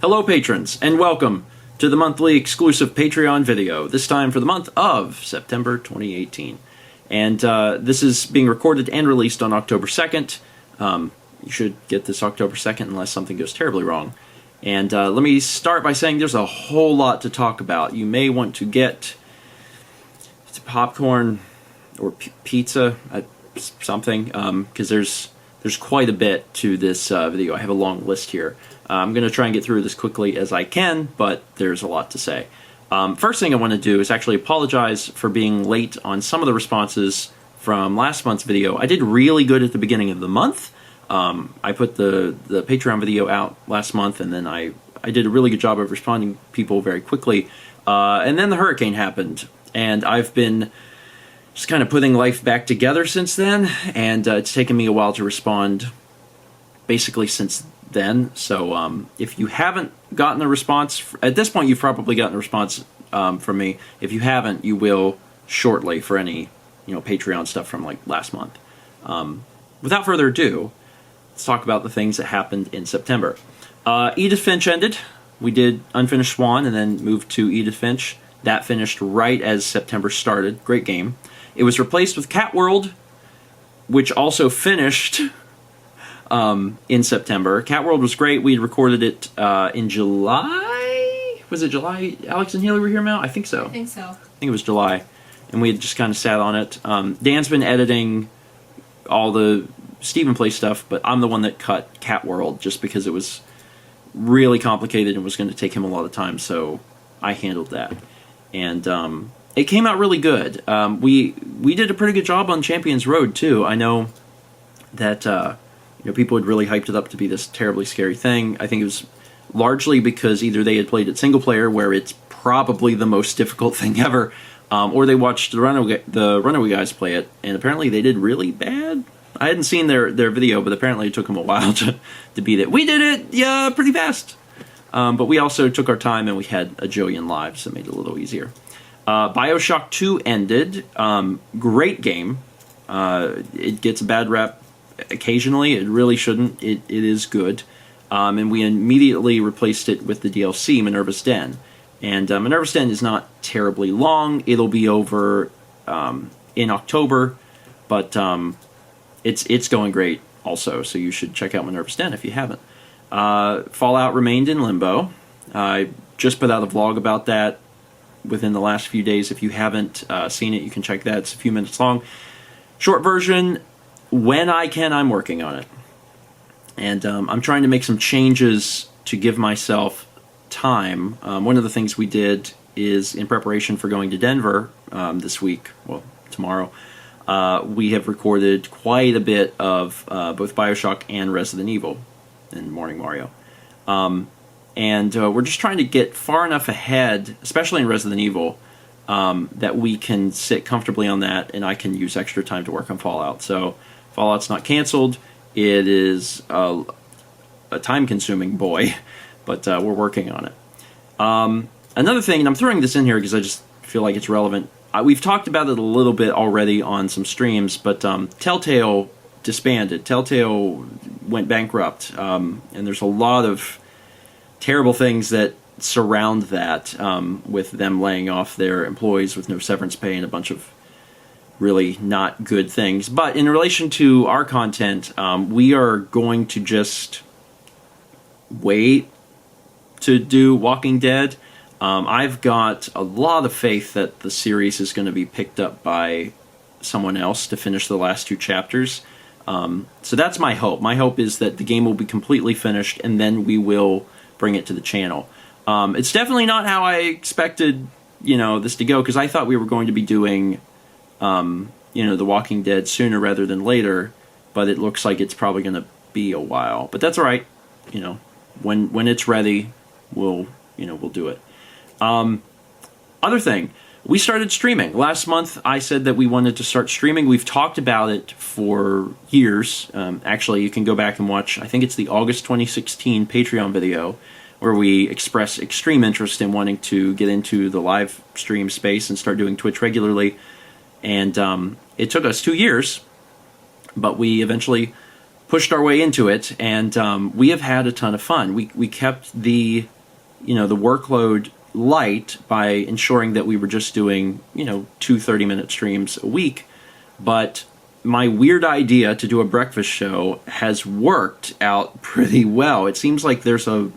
Hello patrons, and welcome to the monthly exclusive Patreon video, this time for the month of September 2018. And this is being recorded and released on October 2nd. You should get this October 2nd unless something goes terribly wrong. And let me start by saying there's a whole lot to talk about. You may want to get popcorn or pizza, something, because there's quite a bit to this video. I have a long list here. I'm going to try and get through this quickly as I can, but there's a lot to say. First thing I want to do is actually apologize for being late on some of the responses from last month's video. I did really good at the beginning of the month. I put the Patreon video out last month, and then I did a really good job of responding to people very quickly. And then the hurricane happened, and I've been just kind of putting life back together since then, and it's taken me a while to respond basically since then. So if you haven't gotten a response, at this point you've probably gotten a response from me. If you haven't, you will shortly for any Patreon stuff from like last month. Without further ado, let's talk about the things that happened in September. Edith Finch ended. We did Unfinished Swan and then moved to Edith Finch. That finished right as September started. Great game. It was replaced with Cat World, which also finished in September. Cat World was great. We recorded it in July. Was it July? Alex and Haley were here, Mel? I think so. I think so. I think it was July. And we had just kind of sat on it. Dan's been editing all the Stephen Play stuff, but I'm the one that cut Cat World just because it was really complicated and was going to take him a lot of time, so I handled that. And it came out really good. We did a pretty good job on Champions Road, too. I know that people had really hyped it up to be this terribly scary thing. I think it was largely because either they had played it single player, where it's probably the most difficult thing ever, or they watched the Runaway guys play it, and apparently they did really bad. I hadn't seen their video, but apparently it took them a while to beat it. We did it, yeah, pretty fast. But we also took our time, and we had a jillion lives, so it made it a little easier. BioShock 2 ended. Great game. It gets a bad rep occasionally. It really shouldn't. It is good. And we immediately replaced it with the DLC, Minerva's Den. And Minerva's Den is not terribly long. It'll be over in October, but it's going great also, so you should check out Minerva's Den if you haven't. Fallout remained in limbo. I just put out a vlog about that within the last few days. If you haven't seen it, you can check that. It's a few minutes long. Short version, when I can, I'm working on it. And I'm trying to make some changes to give myself time. One of the things we did is, in preparation for going to Denver this week, well, tomorrow, we have recorded quite a bit of both BioShock and Resident Evil and Morning Mario. And we're just trying to get far enough ahead, especially in Resident Evil, that we can sit comfortably on that, and I can use extra time to work on Fallout. So Fallout's not canceled. It is a time-consuming boy, but we're working on it. Another thing, and I'm throwing this in here because I just feel like it's relevant. We've talked about it a little bit already on some streams, but Telltale disbanded. Telltale went bankrupt, and there's a lot of terrible things that surround that, with them laying off their employees with no severance pay and a bunch of really not good things. But in relation to our content, we are going to just wait to do Walking Dead. I've got a lot of faith that the series is going to be picked up by someone else to finish the last 2 chapters. So that's my hope. My hope is that the game will be completely finished, and then we will bring it to the channel. It's definitely not how I expected, this to go, because I thought we were going to be doing, The Walking Dead sooner rather than later, but it looks like it's probably going to be a while. But that's all right. When it's ready, we'll do it. Other thing, we started streaming. Last month, I said that we wanted to start streaming. We've talked about it for years. Actually, you can go back and watch, I think it's the August 2016 Patreon video, where we express extreme interest in wanting to get into the live stream space and start doing Twitch regularly. And it took us 2 years, but we eventually pushed our way into it, and we have had a ton of fun. We kept the the workload light by ensuring that we were just doing 2 30-minute streams a week, but my weird idea to do a breakfast show has worked out pretty well. It seems like there's an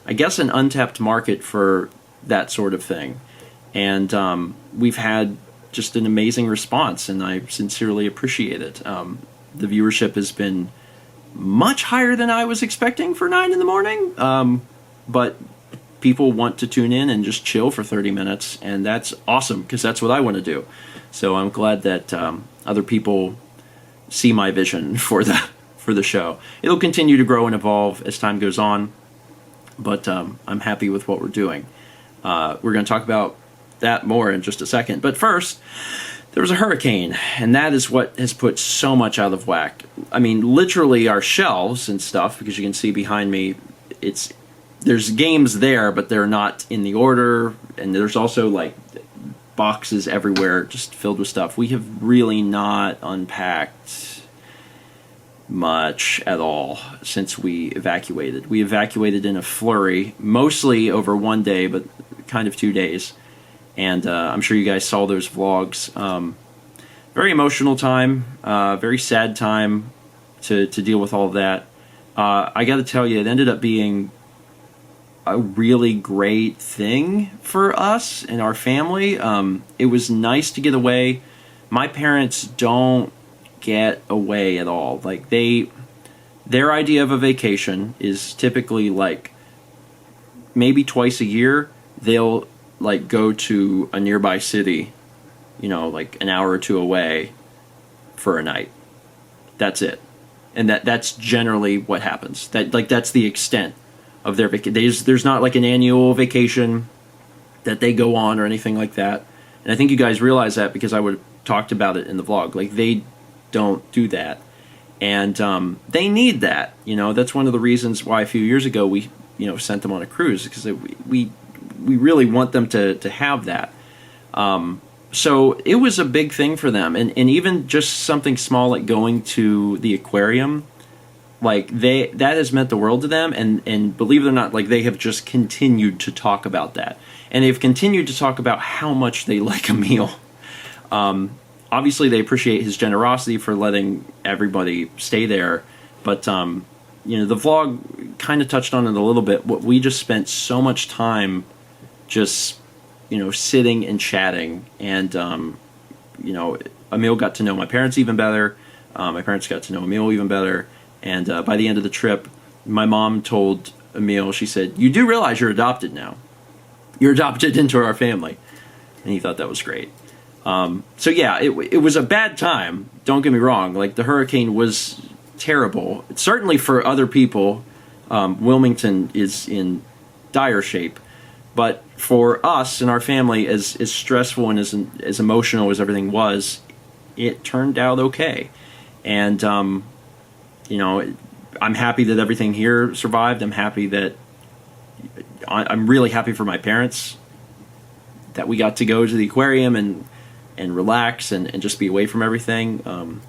untapped market for that sort of thing, and we've had just an amazing response, and I sincerely appreciate it. The viewership has been much higher than I was expecting for 9 in the morning, but people want to tune in and just chill for 30 minutes, and that's awesome because that's what I want to do. So I'm glad that other people see my vision for the show. It'll continue to grow and evolve as time goes on, but I'm happy with what we're doing. We're going to talk about that more in just a second. But first, there was a hurricane, and that is what has put so much out of whack. I mean, literally our shelves and stuff, because you can see behind me, there's games there, but they're not in the order, and there's also like boxes everywhere just filled with stuff. We have really not unpacked much at all since we evacuated. We evacuated in a flurry, mostly over one day, but kind of 2 days. And I'm sure you guys saw those vlogs. Very emotional time, very sad time to deal with all of that. I got to tell you, it ended up being a really great thing for us and our family. It was nice to get away. My parents don't get away at all. Like their idea of a vacation is typically like maybe twice a year they'll like go to a nearby city, like an hour or two away for a night. That's it. And that's generally what happens. That's the extent of their vacation. There's not like an annual vacation that they go on or anything like that. And I think you guys realize that because I would have talked about it in the vlog. Like they don't do that. And they need that. That's one of the reasons why a few years ago we sent them on a cruise, because we really want them to have that. So it was a big thing for them. And even just something small like going to the aquarium, like that has meant the world to them, and believe it or not, like they have just continued to talk about that, and they've continued to talk about how much they like Emil. Obviously, they appreciate his generosity for letting everybody stay there, but the vlog kind of touched on it a little bit. What we just spent so much time just sitting and chatting, and Emil got to know my parents even better. My parents got to know Emil even better. And by the end of the trip, my mom told Emil, she said, "You do realize you're adopted now. You're adopted into our family." And he thought that was great. So yeah, it was a bad time. Don't get me wrong. Like the hurricane was terrible. Certainly for other people, Wilmington is in dire shape. But for us and our family, as stressful and as emotional as everything was, it turned out okay. And I'm happy that everything here survived. I'm happy that I'm really happy for my parents that we got to go to the aquarium and relax and just be away from everything.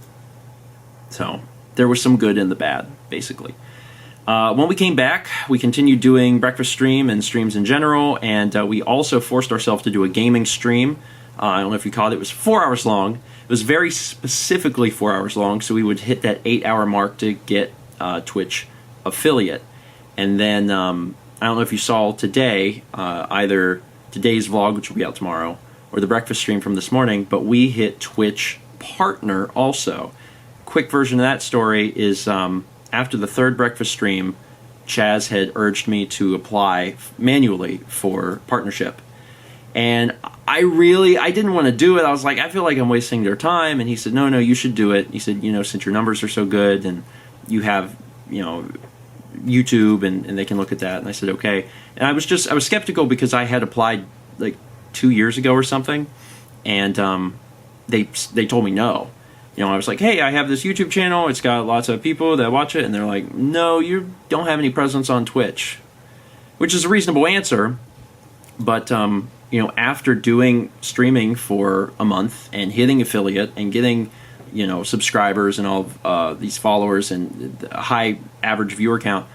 So there was some good and the bad, basically. When we came back, we continued doing breakfast stream and streams in general, and we also forced ourselves to do a gaming stream. I don't know if you caught it. It was 4 hours long. It was very specifically 4 hours long, so we would hit that 8-hour mark to get Twitch affiliate. And then, I don't know if you saw today, either today's vlog, which will be out tomorrow, or the breakfast stream from this morning, but we hit Twitch partner also. Quick version of that story is after the third breakfast stream, Chaz had urged me to apply manually for partnership. And I didn't want to do it. I was like, I feel like I'm wasting their time. And he said, no, you should do it. He said, since your numbers are so good and you have, YouTube and they can look at that. And I said, okay. And I was skeptical because I had applied like 2 years ago or something. And they told me no. I was like, hey, I have this YouTube channel. It's got lots of people that watch it. And they're like, no, you don't have any presence on Twitch, which is a reasonable answer. But, after doing streaming for a month and hitting affiliate and getting, subscribers and all these followers and a high average viewer count.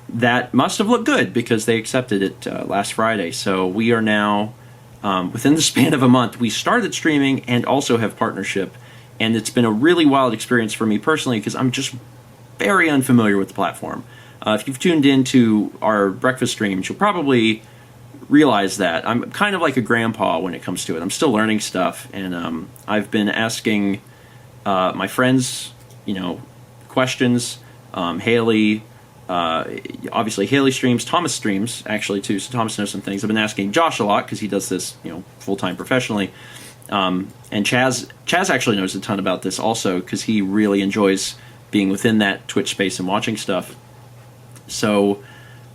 That must have looked good because they accepted it last Friday. So we are now, within the span of a month, we started streaming and also have partnership. And it's been a really wild experience for me personally because I'm just very unfamiliar with the platform. If you've tuned into our breakfast streams, you'll probably realize that I'm kind of like a grandpa when it comes to it. I'm still learning stuff, and I've been asking my friends, questions. Haley, obviously Haley streams, Thomas streams actually too, so Thomas knows some things. I've been asking Josh a lot because he does this, full-time professionally. And Chaz actually knows a ton about this also because he really enjoys being within that Twitch space and watching stuff. So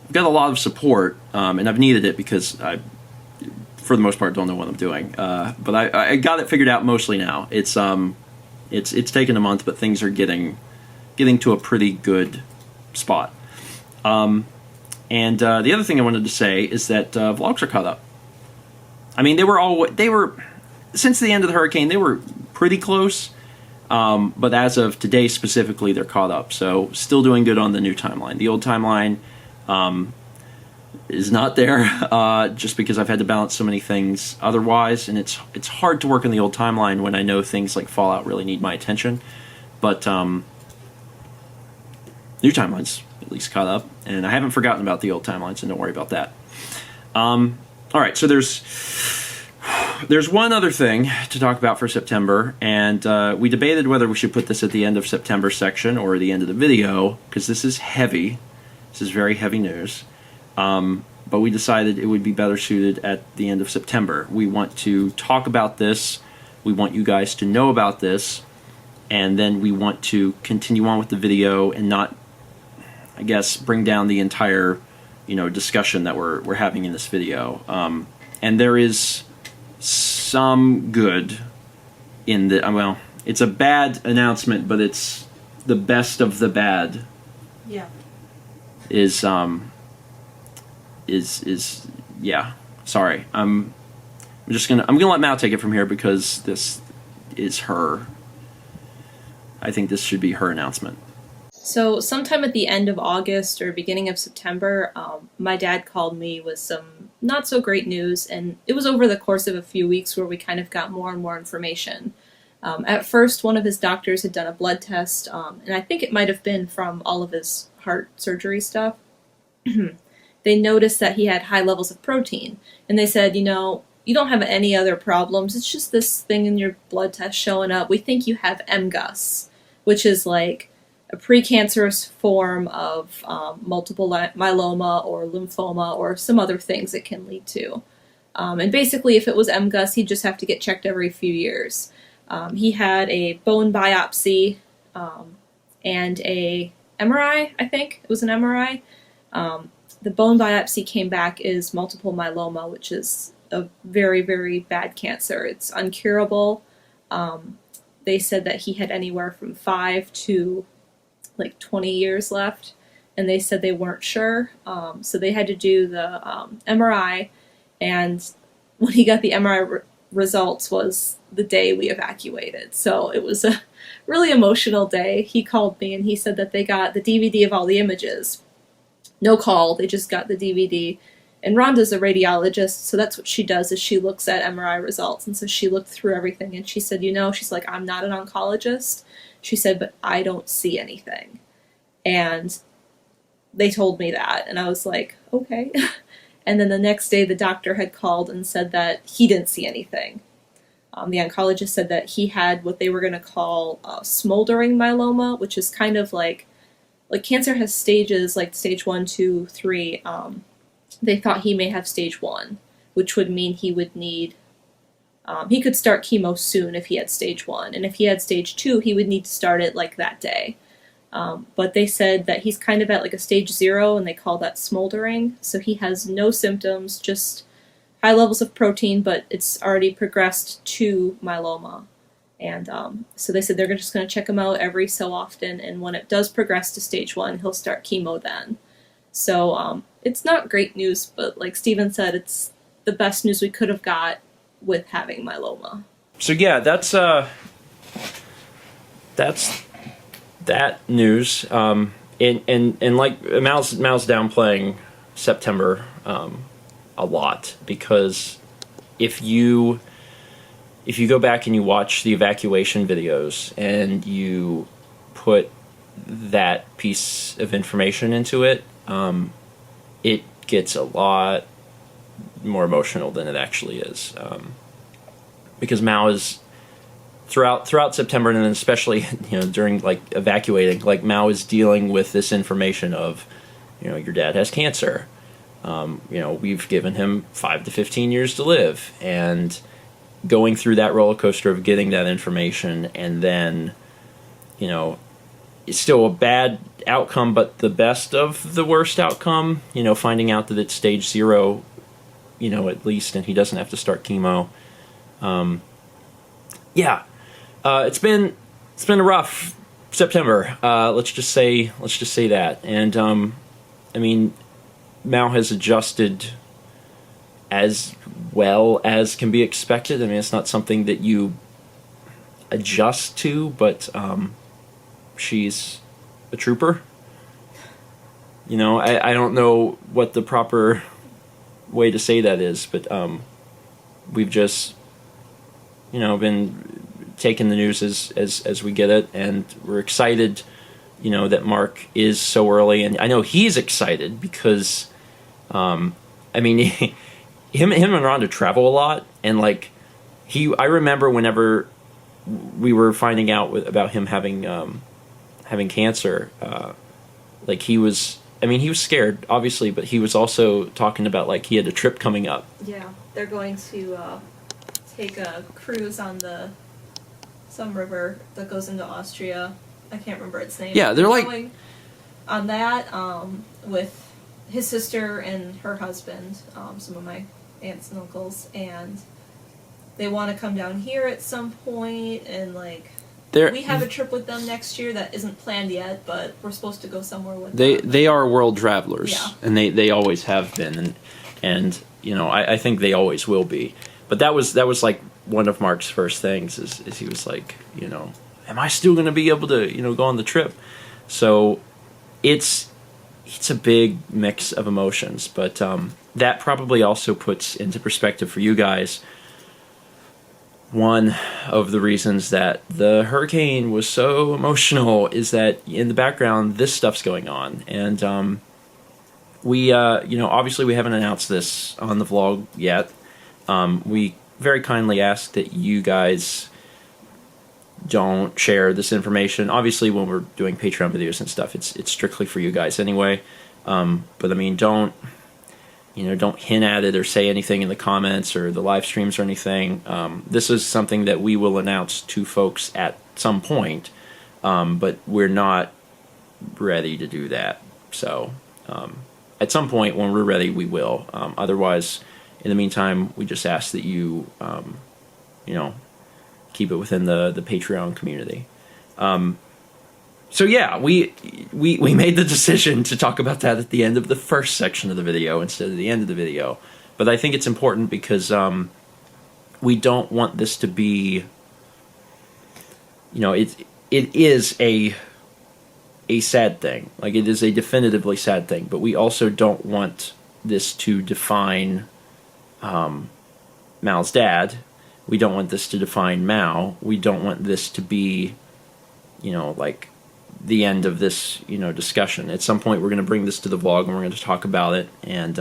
I've got a lot of support, and I've needed it because I, for the most part, don't know what I'm doing. But I got it figured out mostly now. It's taken a month, but things are getting to a pretty good spot. And the other thing I wanted to say is that vlogs are caught up. I mean, they were since the end of the hurricane, they were pretty close. But as of today specifically, they're caught up. So still doing good on the new timeline. The old timeline is not there just because I've had to balance so many things otherwise. And it's hard to work on the old timeline when I know things like Fallout really need my attention. But new timeline's at least caught up. And I haven't forgotten about the old timeline, so don't worry about that. All right, so there's one other thing to talk about for September, and we debated whether we should put this at the end of September section or the end of the video, because this is heavy. This is very heavy news. But we decided it would be better suited at the end of September. We want to talk about this. We want you guys to know about this, and then we want to continue on with the video and not, I guess, bring down the entire, discussion that we're having in this video. And there is some good in the it's a bad announcement, but it's the best of the bad. Yeah. Is yeah. Sorry. I'm gonna let Mal take it from here because this is her. I think this should be her announcement. So sometime at the end of August or beginning of September, my dad called me with some not so great news, and it was over the course of a few weeks where we kind of got more and more information. At first, one of his doctors had done a blood test, and I think it might have been from all of his heart surgery stuff. They noticed that he had high levels of protein, and they said, you don't have any other problems, it's just this thing in your blood test showing up. We think you have MGUS, which is like a precancerous form of multiple myeloma or lymphoma or some other things it can lead to. And basically, if it was MGUS, he'd just have to get checked every few years. He had a bone biopsy and a MRI, I think. It was an MRI. The bone biopsy came back as multiple myeloma, which is a very, very bad cancer. It's uncurable. They said that he had anywhere from 5 to 20 years left, and they said they weren't sure. So they had to do the MRI, and when he got the MRI results was the day we evacuated. So it was a really emotional day. He called me and he said that they got the DVD of all the images. No call, they just got the DVD. And Rhonda's a radiologist, so that's what she does, is she looks at MRI results. And so she looked through everything, and she said, she's like, I'm not an oncologist. She said, but I don't see anything. And they told me that, and I was like, okay. And then the next day, the doctor had called and said that he didn't see anything. The oncologist said that he had what they were going to call smoldering myeloma, which is kind of like cancer has stages, like stage 1, 2, 3. They thought he may have stage 1, which would mean he would need, he could start chemo soon if he had stage 1. And if he had stage 2, he would need to start it that day. But they said that he's kind of at a stage 0, and they call that smoldering. So he has no symptoms, just high levels of protein, but it's already progressed to myeloma. And so they said they're just going to check him out every so often, and when it does progress to stage 1, he'll start chemo then. So it's not great news, but like Steven said, it's the best news we could have got with having myeloma. So yeah, that's that's that news. And like Mal's downplaying September a lot, because if you go back and you watch the evacuation videos and you put that piece of information into it, it gets a lot more emotional than it actually is, because Mao is throughout September, and then especially during like evacuating, like Mao is dealing with this information of your dad has cancer, we've given him 5 to 15 years to live, and going through that roller coaster of getting that information, and then it's still a bad outcome, but the best of the worst outcome, finding out that it's stage 0, at least, and he doesn't have to start chemo. It's been a rough September. Let's just say that. And I mean, Mao has adjusted as well as can be expected. I mean, it's not something that you adjust to, but she's a trooper. I don't know what the proper way to say that is, but we've just been taking the news as we get it, and we're excited that Mark is so early, and I know he's excited because I mean him and Rhonda travel a lot, and like I remember whenever we were finding out about him having cancer, like he was scared, obviously, but he was also talking about like he had a trip coming up. Yeah, they're going to take a cruise on some river that goes into Austria. I can't remember its name. Yeah, they're like going on that with his sister and her husband, some of my aunts and uncles, and they want to come down here at some point, and like we have a trip with them next year that isn't planned yet, but we're supposed to go somewhere with them. They are world travelers, yeah. And they always have been, and I think they always will be. But that was like one of Mark's first things is he was like, am I still going to be able to go on the trip? So it's a big mix of emotions, but that probably also puts into perspective for you guys one of the reasons that the hurricane was so emotional is that in the background this stuff's going on, and we obviously we haven't announced this on the vlog yet. We very kindly ask that you guys don't share this information. Obviously, when we're doing Patreon videos and stuff, it's strictly for you guys anyway. But I mean, don't hint at it or say anything in the comments or the live streams or anything. This is something that we will announce to folks at some point, but we're not ready to do that. So at some point when we're ready, we will. Otherwise, in the meantime, we just ask that you, keep it within the Patreon community. So yeah, we made the decision to talk about that at the end of the first section of the video instead of the end of the video. But I think it's important because we don't want this to be, it is a sad thing. Like, it is a definitively sad thing, but we also don't want this to define Mal's dad. We don't want this to define Mao. We don't want this to be, like the end of this, discussion. At some point, we're going to bring this to the vlog and we're going to talk about it. And,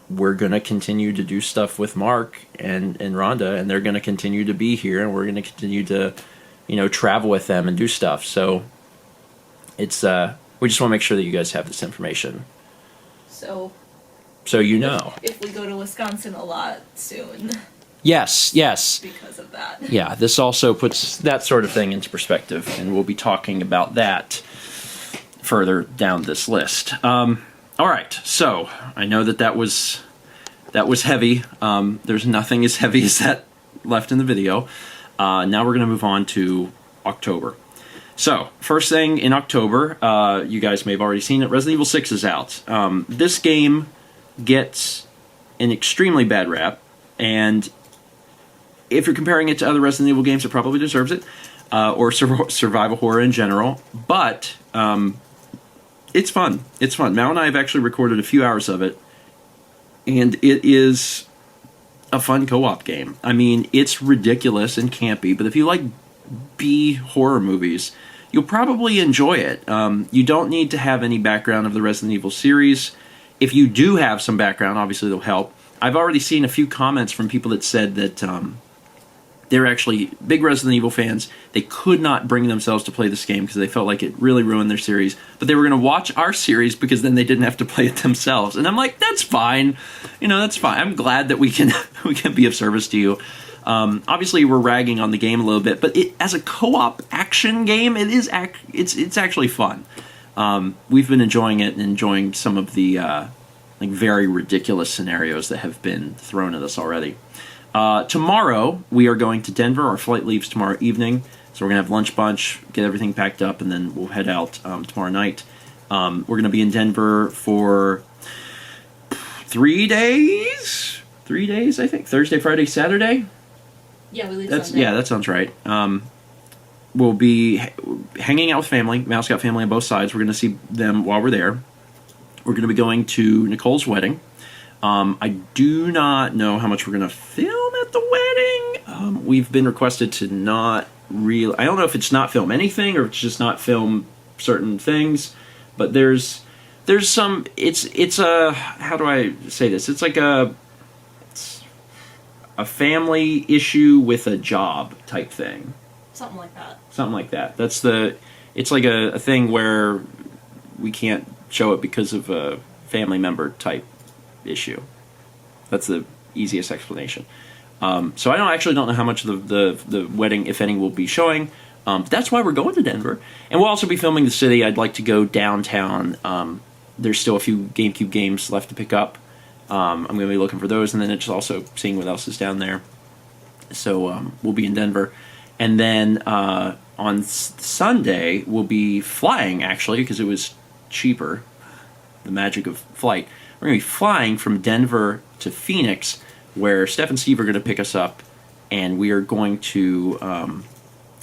we're going to continue to do stuff with Mark and Rhonda, and they're going to continue to be here, and we're going to continue to, travel with them and do stuff. So it's, we just want to make sure that you guys have this information. So if we go to Wisconsin a lot soon. Yes. Because of that. Yeah, this also puts that sort of thing into perspective, and we'll be talking about that further down this list. All right, so I know that was heavy. There's nothing as heavy as that left in the video. Now we're going to move on to October. So, first thing in October, you guys may have already seen it, Resident Evil 6 is out. This game gets an extremely bad rap, and if you're comparing it to other Resident Evil games, it probably deserves it. or survival horror in general. But it's fun. It's fun. Mal and I have actually recorded a few hours of it, and it is a fun co-op game. I mean, it's ridiculous and campy, but if you like B horror movies, you'll probably enjoy it. You don't need to have any background of the Resident Evil series. If you do have some background, obviously it'll help. I've already seen a few comments from people that said that they're actually big Resident Evil fans. They could not bring themselves to play this game because they felt like it really ruined their series. But they were going to watch our series because then they didn't have to play it themselves. And I'm like, that's fine. That's fine. I'm glad that we can we can be of service to you. Obviously, we're ragging on the game a little bit, but as a co-op action game, it's actually fun. We've been enjoying it and enjoying some of the very ridiculous scenarios that have been thrown at us already. Tomorrow, we are going to Denver. Our flight leaves tomorrow evening, so we're going to have lunch bunch, get everything packed up, and then we'll head out tomorrow night. We're going to be in Denver for 3 days? 3 days, I think. Thursday, Friday, Saturday? Yeah, we leave Sunday. Yeah, that sounds right. We'll be hanging out with family, Mouse Scout family on both sides. We're going to see them while we're there. We're going to be going to Nicole's wedding. I do not know how much we're going to film at the wedding. We've been requested to not really... I don't know if it's not film anything or it's just not film certain things, but there's some... It's a... How do I say this? It's like a family issue with a job type thing. Something like that. Something like that. It's like a thing where we can't show it because of a family member type issue. That's the easiest explanation. So I don't know how much of the wedding, if any, will be showing. That's why we're going to Denver. And we'll also be filming the city. I'd like to go downtown. There's still a few GameCube games left to pick up. I'm going to be looking for those, and then it's also seeing what else is down there. So we'll be in Denver. And then on Sunday, we'll be flying, actually, because it was cheaper. The magic of flight. We're going to be flying from Denver to Phoenix, where Steph and Steve are going to pick us up, and we are going to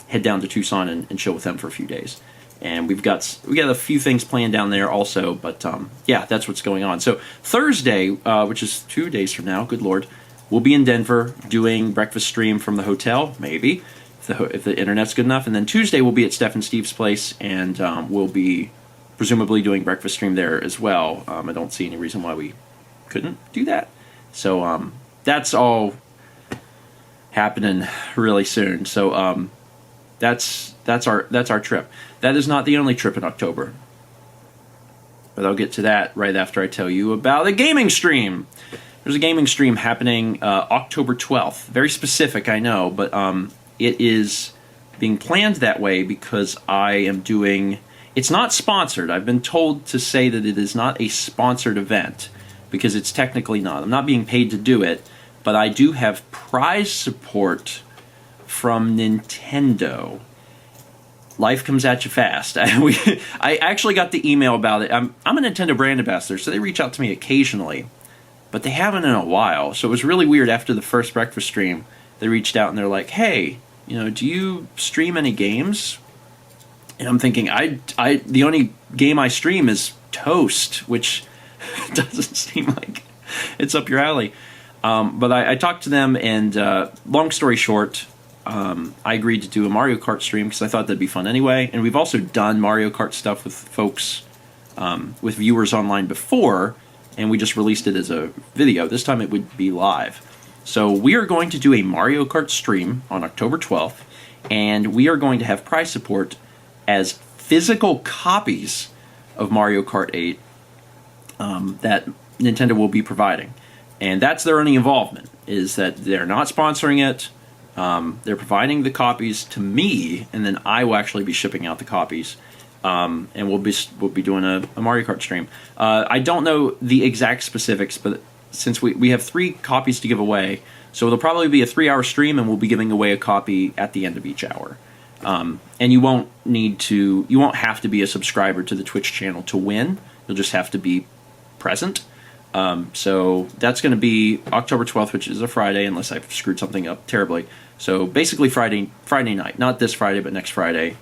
head down to Tucson and chill with them for a few days. And we got a few things planned down there also, but yeah, that's what's going on. So Thursday, which is 2 days from now, good Lord, we'll be in Denver doing breakfast stream from the hotel, maybe, if the internet's good enough. And then Tuesday we'll be at Steph and Steve's place, and we'll be presumably doing breakfast stream there as well. I don't see any reason why we couldn't do that. So that's all happening really soon. So that's our trip. That is not the only trip in October, but I'll get to that right after I tell you about a gaming stream. There's a gaming stream happening October 12th. Very specific, I know, but it is being planned that way because I am doing... It's not sponsored. I've been told to say that it is not a sponsored event because it's technically not. I'm not being paid to do it, but I do have prize support from Nintendo. Life comes at you fast. I actually got the email about it. I'm a Nintendo brand ambassador, so they reach out to me occasionally, but they haven't in a while. So it was really weird after the first breakfast stream. They reached out and they're like, "Hey, do you stream any games?" And I'm thinking, the only game I stream is Toast, which doesn't seem like it's up your alley. But I talked to them, and long story short, I agreed to do a Mario Kart stream because I thought that'd be fun anyway. And we've also done Mario Kart stuff with folks, with viewers online before, and we just released it as a video. This time it would be live. So we are going to do a Mario Kart stream on October 12th, and we are going to have prize support as physical copies of Mario Kart 8 that Nintendo will be providing. And that's their only involvement, is that they're not sponsoring it. They're providing the copies to me, and then I will actually be shipping out the copies. And we'll be doing a Mario Kart stream. I don't know the exact specifics, but since we have 3 copies to give away, so it'll probably be a 3-hour stream, and we'll be giving away a copy at the end of each hour. And you won't have to be a subscriber to the Twitch channel to win. You'll just have to be present. So that's going to be October 12th, which is a Friday, unless I've screwed something up terribly. So basically Friday night, not this Friday, but next Friday.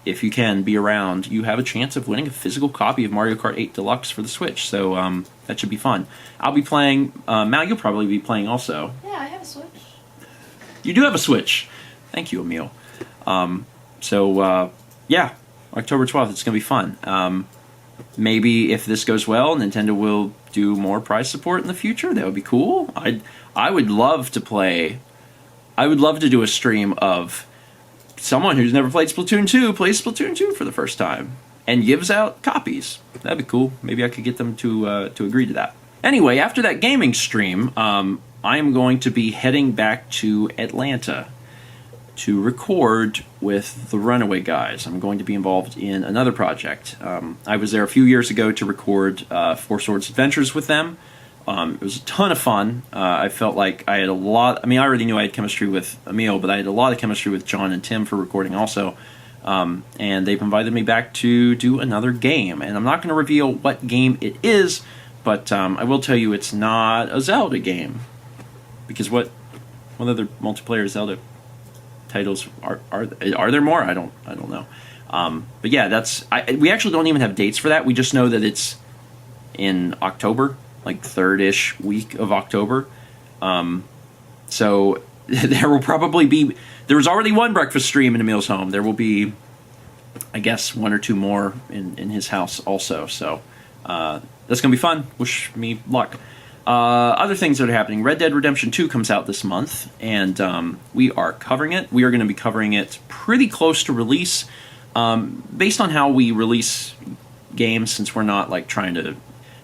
If you can be around, you have a chance of winning a physical copy of Mario Kart 8 Deluxe for the Switch. So that should be fun. I'll be playing. Mal, you'll probably be playing also. Yeah, I have a Switch. You do have a Switch. Thank you, Emil. Yeah, October 12th, it's going to be fun. Maybe if this goes well, Nintendo will do more prize support in the future. That would be cool. I would love to play. I would love to do a stream of someone who's never played Splatoon 2 plays Splatoon 2 for the first time and gives out copies. That'd be cool. Maybe I could get them to agree to that. Anyway, after that gaming stream, I am going to be heading back to Atlanta to record with the Runaway Guys. I'm going to be involved in another project. I was there a few years ago to record Four Swords Adventures with them. It was a ton of fun. I felt like I had a lot... I mean, I already knew I had chemistry with Emil, but I had a lot of chemistry with John and Tim for recording also. And they've invited me back to do another game. And I'm not going to reveal what game it is, but I will tell you it's not a Zelda game. Because what other multiplayer Zelda titles are there more? I don't know. But yeah, we actually don't even have dates for that. We just know that it's in October, like third-ish week of October. So there will probably be... There was already one breakfast stream in Emil's home. There will be, I guess, one or two more in his house also. So that's going to be fun. Wish me luck. Other things that are happening. Red Dead Redemption 2 comes out this month, and we are covering it. We are going to be covering it pretty close to release. Based on how we release games, since we're not like trying to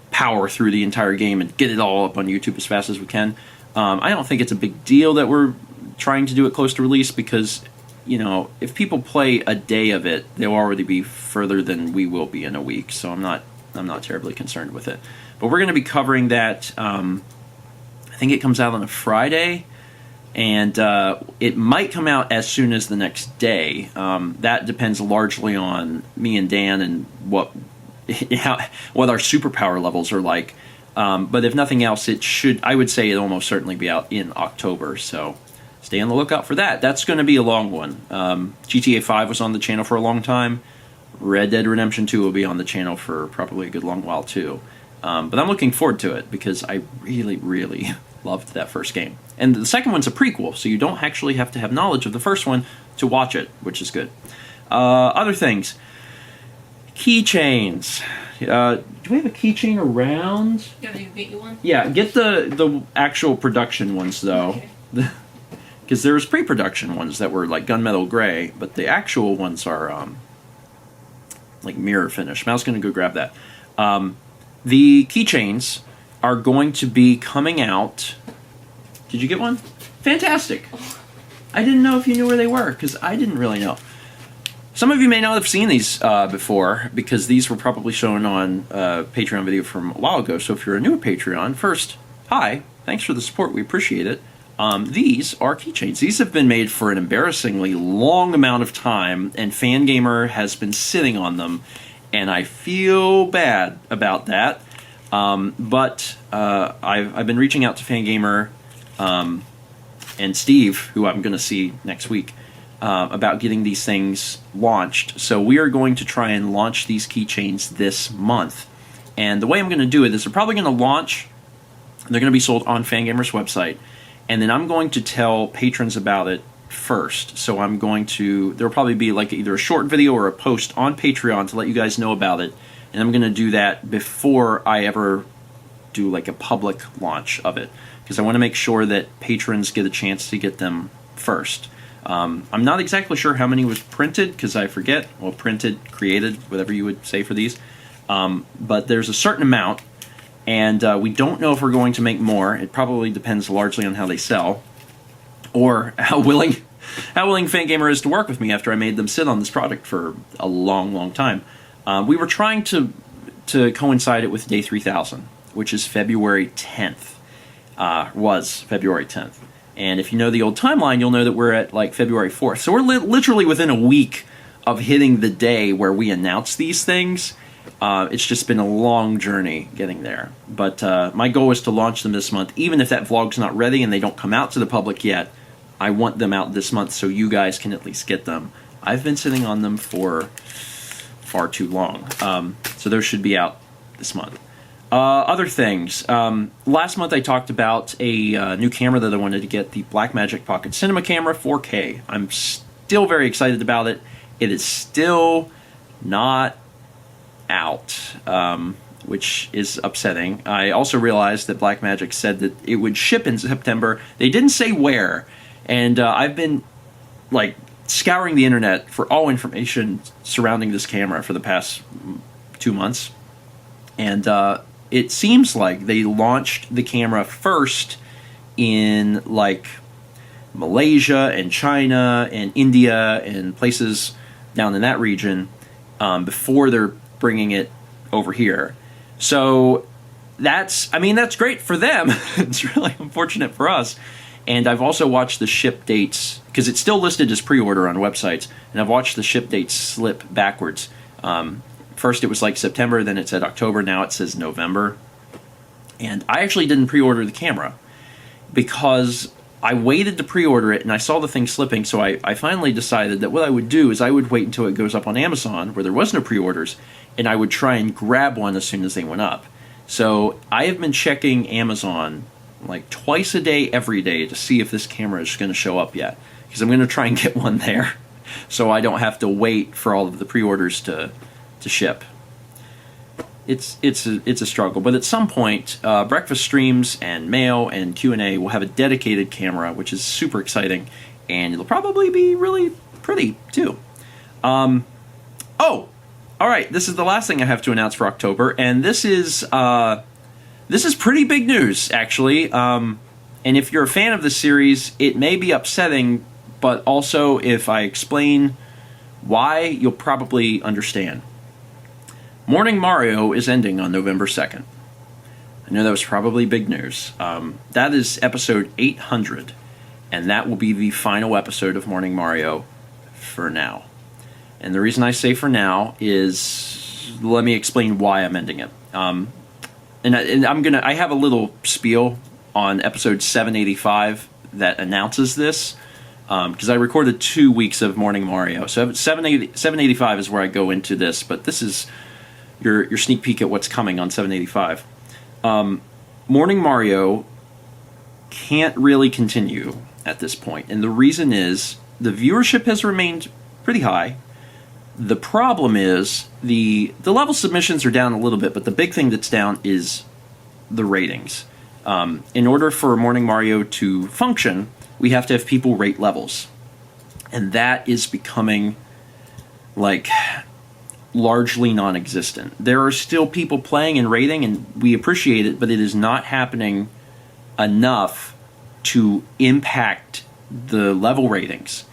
power through the entire game and get it all up on YouTube as fast as we can, I don't think it's a big deal that we're trying to do it close to release, because, you know, if people play a day of it, they'll already be further than we will be in a week, so I'm not terribly concerned with it. But we're going to be covering that. I think it comes out on a Friday, and it might come out as soon as the next day. That depends largely on me and Dan and what our superpower levels are like. But if nothing else, I would say it'll almost certainly be out in October. So stay on the lookout for that. That's going to be a long one. GTA 5 was on the channel for a long time. Red Dead Redemption 2 will be on the channel for probably a good long while too. But I'm looking forward to it because I really, really loved that first game. And the second one's a prequel, so you don't actually have to have knowledge of the first one to watch it, which is good. Other things. Keychains. Do we have a keychain around? Yeah, you get you one? Yeah, get the actual production ones, though. Because there was pre-production ones that were like gunmetal gray, but the actual ones are like mirror finish. Mal's going to go grab that. The keychains are going to be coming out. Did you get one? Fantastic. I didn't know if you knew where they were, because I didn't really know. Some of you may not have seen these before, because these were probably shown on a Patreon video from a while ago. So if you're a new Patreon, first, hi, thanks for the support, we appreciate it. These are keychains. These have been made for an embarrassingly long amount of time, and Fangamer has been sitting on them, and I feel bad about that. But I've been reaching out to Fangamer and Steve, who I'm going to see next week, about getting these things launched. So we are going to try and launch these keychains this month. And the way I'm going to do it is they're probably going to launch, they're going to be sold on Fangamer's website, and then I'm going to tell patrons about it first. So there'll probably be like either a short video or a post on Patreon to let you guys know about it. And I'm going to do that before I ever do like a public launch of it, because I want to make sure that patrons get a chance to get them first. I'm not exactly sure how many was printed, because I forget. Well, printed, created, whatever you would say for these. But there's a certain amount, and we don't know if we're going to make more. It probably depends largely on how they sell, or how willing Fangamer is to work with me after I made them sit on this product for a long, long time. We were trying to coincide it with Day 3000, which is February 10th. Was February 10th. And if you know the old timeline, you'll know that we're at like February 4th. So we're literally within a week of hitting the day where we announce these things. It's just been a long journey getting there. But my goal is to launch them this month. Even if that vlog's not ready and they don't come out to the public yet, I want them out this month so you guys can at least get them. I've been sitting on them for far too long. So those should be out this month. Other things. Last month I talked about a new camera that I wanted to get, the Blackmagic Pocket Cinema Camera 4K. I'm still very excited about it. It is still not out, which is upsetting. I also realized that Blackmagic said that it would ship in September. They didn't say where, and I've been like scouring the internet for all information surrounding this camera for the past 2 months, and it seems like they launched the camera first in like Malaysia and China and India and places down in that region before they're bringing it over here. So that's great for them. It's really unfortunate for us. And I've also watched the ship dates, because it's still listed as pre-order on websites, and I've watched the ship dates slip backwards. First it was like September, then it said October, now it says November. And I actually didn't pre-order the camera because I waited to pre-order it and I saw the thing slipping, so I finally decided that what I would do is I would wait until it goes up on Amazon, where there was no pre-orders, and I would try and grab one as soon as they went up. So I have been checking Amazon like twice a day, every day, to see if this camera is going to show up yet, because I'm going to try and get one there so I don't have to wait for all of the pre-orders to ship. It's a struggle, but at some point, Breakfast Streams and Mail and Q&A will have a dedicated camera, which is super exciting, and it'll probably be really pretty too. Oh, all right. This is the last thing I have to announce for October, and this is pretty big news, actually. And if you're a fan of the series, it may be upsetting, but also if I explain why, you'll probably understand. Morning Mario is ending on November 2nd. I know that was probably big news. That is episode 800, and that will be the final episode of Morning Mario for now. And the reason I say for now is, let me explain why I'm ending it. I have a little spiel on episode 785 that announces this, because I recorded 2 weeks of Morning Mario. So 785 is where I go into this, but this is your sneak peek at what's coming on 785. Morning Mario can't really continue at this point, and the reason is the viewership has remained pretty high. The problem is the level submissions are down a little bit, but the big thing that's down is the ratings. In order for Morning Mario to function, we have to have people rate levels, and that is becoming like largely non-existent. There are still people playing and rating, and we appreciate it, but it is not happening enough to impact the level ratings.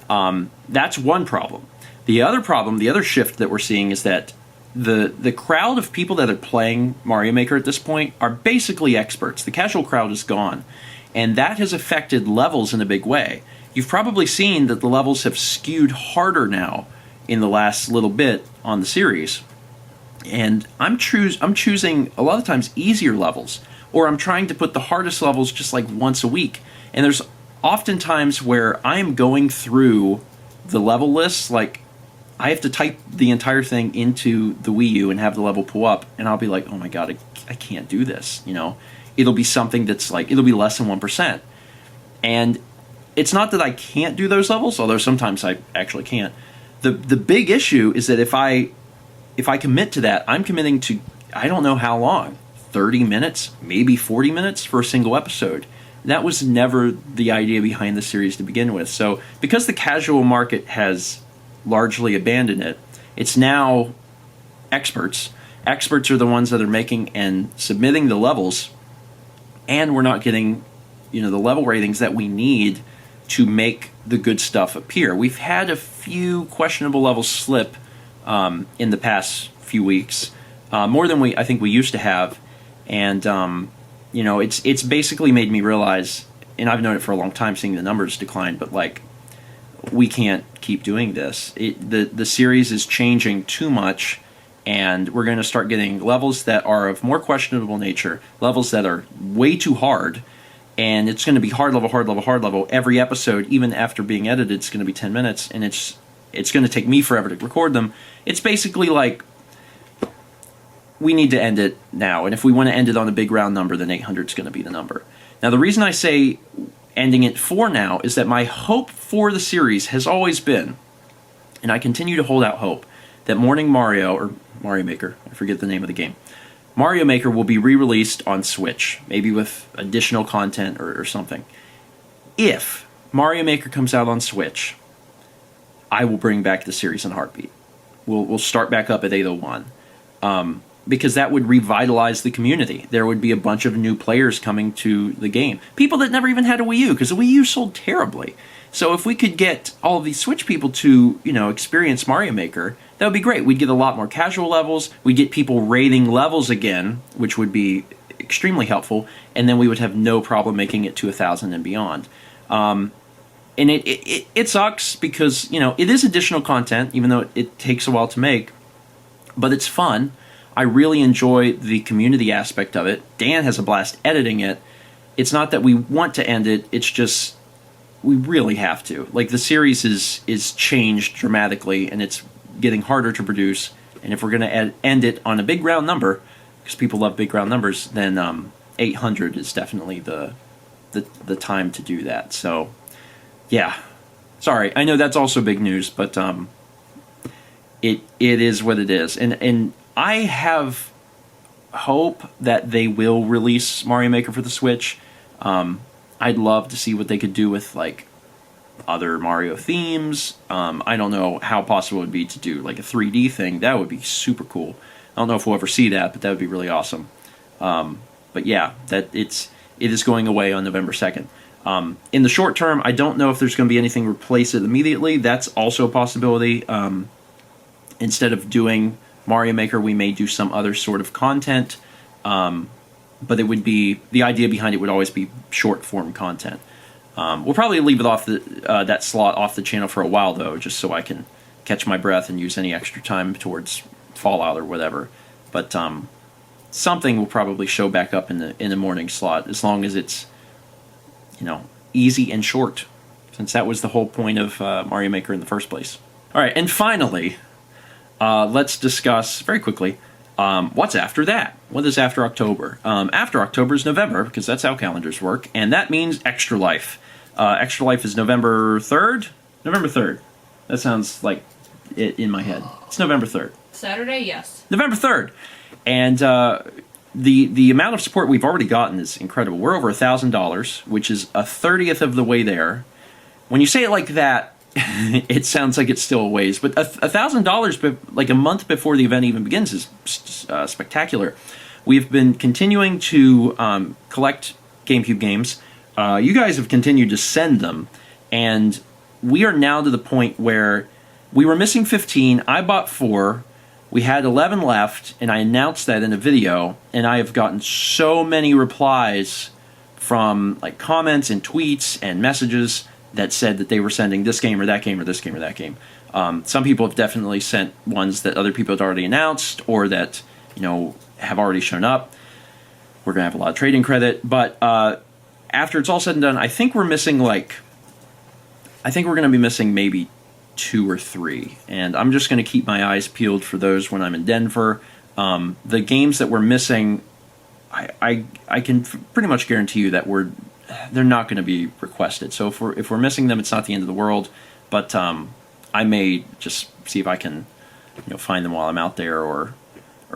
That's one problem. The other problem, the other shift that we're seeing, is that the crowd of people that are playing Mario Maker at this point are basically experts. The casual crowd is gone, and that has affected levels in a big way. You've probably seen that the levels have skewed harder now in the last little bit on the series, and I'm choosing a lot of times easier levels, or I'm trying to put the hardest levels just like once a week. And there's often times where I'm going through the level lists, like I have to type the entire thing into the Wii U and have the level pull up, and I'll be like, oh my god, I can't do this. It'll be something that's like, it'll be less than 1%. And it's not that I can't do those levels, although sometimes I actually can't. The big issue is that if I commit to that, I'm committing to, I don't know how long, 30 minutes, maybe 40 minutes for a single episode. That was never the idea behind the series to begin with. So because the casual market has largely abandoned it, it's now experts. Experts are the ones that are making and submitting the levels, and we're not getting, the level ratings that we need to make the good stuff appear. We've had a few questionable levels slip in the past few weeks, more than I think we used to have, and it's basically made me realize, and I've known it for a long time, seeing the numbers decline, but like, we can't keep doing this. The series is changing too much, and we're going to start getting levels that are of more questionable nature, levels that are way too hard, and it's going to be hard level, hard level, hard level. Every episode, even after being edited, it's going to be 10 minutes, and it's going to take me forever to record them. It's basically like, we need to end it now, and if we want to end it on a big round number, then 800 is going to be the number. Now, the reason I say ending it for now is that my hope for the series has always been, and I continue to hold out hope, that Morning Mario, or Mario Maker, I forget the name of the game, Mario Maker will be re-released on Switch, maybe with additional content or something. If Mario Maker comes out on Switch, I will bring back the series in a heartbeat. We'll start back up at 801. Because that would revitalize the community. There would be a bunch of new players coming to the game. People that never even had a Wii U, because the Wii U sold terribly. So if we could get all of these Switch people to, experience Mario Maker, that would be great. We'd get a lot more casual levels. We'd get people raiding levels again, which would be extremely helpful. And then we would have no problem making it to 1,000 and beyond. And it sucks because, it is additional content, even though it takes a while to make. But it's fun. I really enjoy the community aspect of it. Dan has a blast editing it. It's not that we want to end it, it's just we really have to. Like, the series is changed dramatically, and it's getting harder to produce. And if we're going to end it on a big round number, because people love big round numbers, then 800 is definitely the time to do that. So, yeah. Sorry, I know that's also big news, but it is what it is. And I have hope that they will release Mario Maker for the Switch. I'd love to see what they could do with, like, other Mario themes. I don't know how possible it would be to do, like, a 3D thing. That would be super cool. I don't know if we'll ever see that, but that would be really awesome. But yeah, it is going away on November 2nd. In the short term, I don't know if there's going to be anything to replace it immediately. That's also a possibility. Instead of doing Mario Maker, we may do some other sort of content. But it would be, the idea behind it would always be short form content. We'll probably leave it off that slot off the channel for a while, though, just so I can catch my breath and use any extra time towards Fallout or whatever. But something will probably show back up in the morning slot, as long as it's, easy and short, since that was the whole point of Mario Maker in the first place. All right, and finally, let's discuss very quickly what's after that. What is after October? After October is November, because that's how calendars work, and that means Extra Life. Extra Life is November 3rd? November 3rd. That sounds like it in my head. It's November 3rd. Saturday, yes. November 3rd. And the amount of support we've already gotten is incredible. We're over $1,000, which is a 30th of the way there. When you say it like that, it sounds like it's still a ways, but $1,000 like a month before the event even begins is spectacular. We've been continuing to collect GameCube games. You guys have continued to send them, and we are now to the point where we were missing 15. I bought 4. We had 11 left, and I announced that in a video, and I have gotten so many replies from like comments and tweets and messages that said that they were sending this game or that game or this game or that game. Some people have definitely sent ones that other people had already announced or that, have already shown up. We're going to have a lot of trading credit. But after it's all said and done, I think we're missing going to be missing maybe 2 or 3. And I'm just going to keep my eyes peeled for those when I'm in Denver. The games that we're missing, I can pretty much guarantee you that they're not going to be requested. So if we're missing them, it's not the end of the world. But I may just see if I can, find them while I'm out there or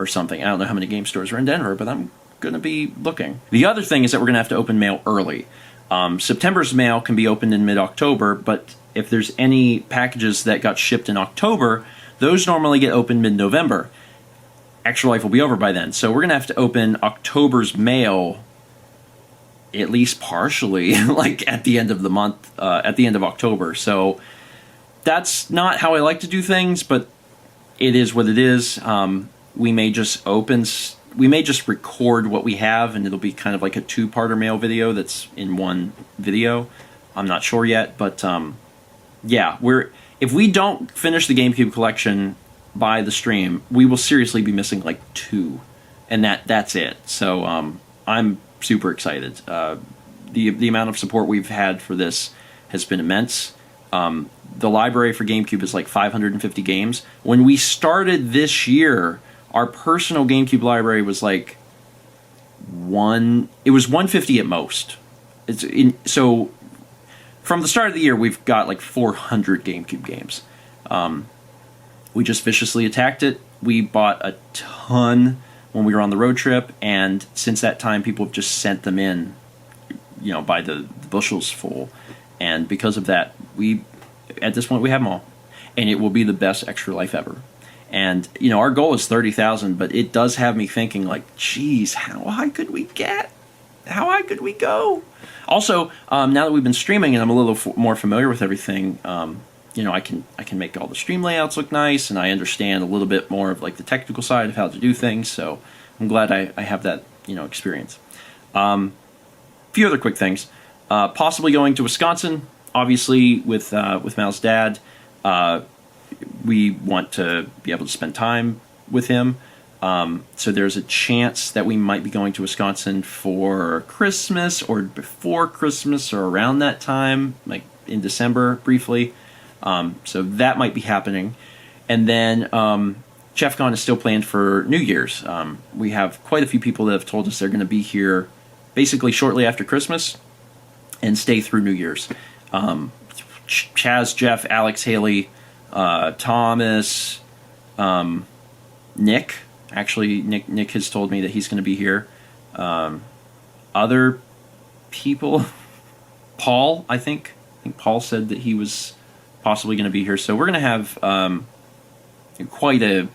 something. I don't know how many game stores are in Denver, but I'm going to be looking. The other thing is that we're going to have to open mail early. September's mail can be opened in mid-October, but if there's any packages that got shipped in October, those normally get opened mid-November. Extra Life will be over by then. So we're going to have to open October's mail at least partially, like at the end of the month, at the end of October. So that's not how I like to do things, but it is what it is. We may just record what we have, and it'll be kind of like a 2-parter mail video that's in one video. I'm not sure yet, but yeah, if we don't finish the GameCube collection by the stream, we will seriously be missing like 2, and that's it. So I'm super excited. The amount of support we've had for this has been immense. The library for GameCube is like 550 games. When we started this year, our personal GameCube library was like it was 150 at most. So from the start of the year, we've got like 400 GameCube games. We just viciously attacked it. We bought a ton when we were on the road trip, and since that time, people have just sent them in, by the bushels full. And because of that, at this point, we have them all. And it will be the best Extra Life ever. And, our goal is 30,000, but it does have me thinking, like, geez, how high could we get? How high could we go? Also, now that we've been streaming and I'm a little more familiar with everything, I can make all the stream layouts look nice, and I understand a little bit more of like the technical side of how to do things. So I'm glad I have that experience. Few other quick things. Possibly going to Wisconsin. Obviously, with Mal's dad, we want to be able to spend time with him. So there's a chance that we might be going to Wisconsin for Christmas or before Christmas or around that time, like in December briefly. So that might be happening. And then ChefCon is still planned for New Year's. We have quite a few people that have told us they're going to be here basically shortly after Christmas and stay through New Year's. Chaz, Jeff, Alex, Haley, Thomas, Nick. Actually, Nick has told me that he's going to be here. Other people, Paul, I think Paul said that he was possibly going to be here. So we're going to have quite a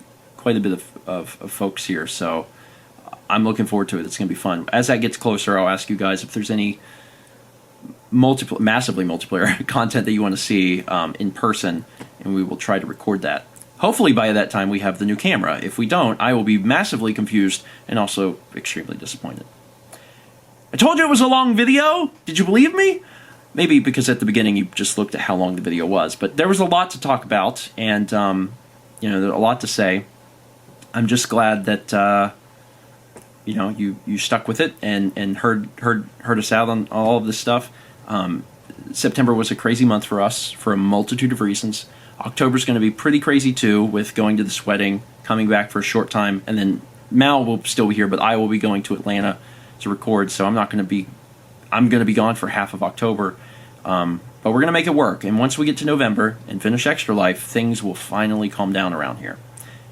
bit of folks here. So I'm looking forward to it. It's going to be fun. As that gets closer, I'll ask you guys if there's any massively multiplayer content that you want to see in person, and we will try to record that. Hopefully by that time we have the new camera. If we don't, I will be massively confused and also extremely disappointed. I told you it was a long video! Did you believe me? Maybe because at the beginning you just looked at how long the video was, but there was a lot to talk about, and there's a lot to say. I'm just glad that you stuck with it and heard us out on all of this stuff. September was a crazy month for us for a multitude of reasons. October's going to be pretty crazy too, with going to this wedding, coming back for a short time, and then Mal will still be here, but I will be going to Atlanta to record, so I'm going to be gone for half of October. But we're going to make it work, and once we get to November and finish Extra Life, things will finally calm down around here.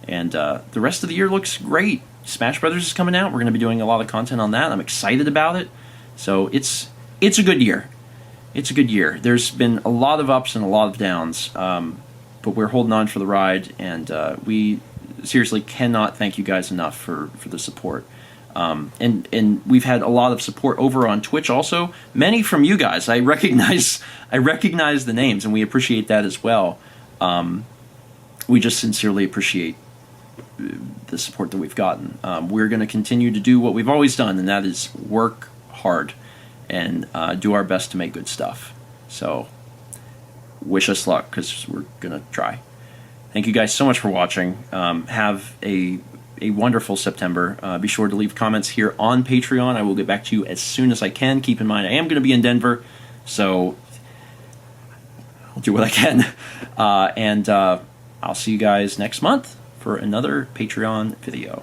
And the rest of the year looks great. Smash Brothers is coming out. We're going to be doing a lot of content on that. I'm excited about it. So it's a good year. It's a good year. There's been a lot of ups and a lot of downs, but we're holding on for the ride, and we seriously cannot thank you guys enough for the support. And we've had a lot of support over on Twitch also. Many from you guys. I recognize the names, and we appreciate that as well. We just sincerely appreciate the support that we've gotten. We're going to continue to do what we've always done, and that is work hard and do our best to make good stuff. So wish us luck, because we're going to try. Thank you guys so much for watching. Have a wonderful September. Be sure to leave comments here on Patreon. I will get back to you as soon as I can. Keep in mind, I am going to be in Denver, so I'll do what I can. And I'll see you guys next month for another Patreon video.